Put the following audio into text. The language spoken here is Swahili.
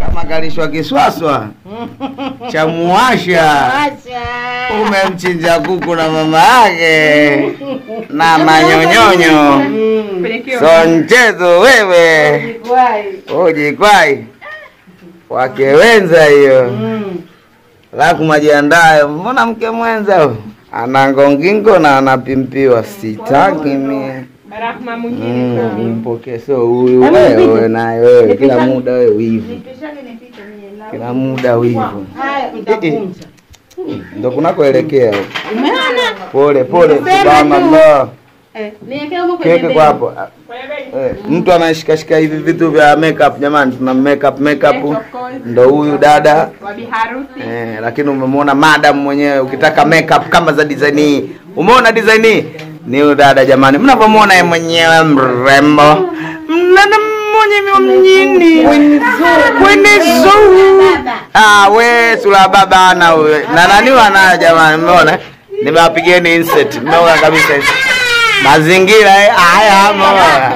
Kama kalishwa kiswaswa cha muasha. Umemchinja kuku na mama yake na manyonyonyo. So mchezo wewe. Ujikwai. Wake wenza hiyo. La kumajiandae. Mbona mke mwenza huyo? Anangongingo na anapimpiwa. Sitaki mie. Barahma mwingine. Mpokee so huyu wewe naye wewe kila muda wewe wivu. Kila muda wivu. Ndio kunakoelekea huko. Pole pole subhana Allah. Keke kwa hapo. Mtu anashikashika hivi vitu vya makeup jamani, tuna makeup ndo huyu dada wa biharusi. Lakini umemwona madam mwenyewe ukitaka makeup kama za design hii. Umeona design hii? Ni huyu dada jamani. Mnapomwona yeye mwenyewe mrembo. Mnana mwenyewe mjini. Kwenizo. We sura baba ana wewe. Na nani wana jamani umeona? Nimewapigeni insert. Mmeona kabisa. Mazingira haya mama.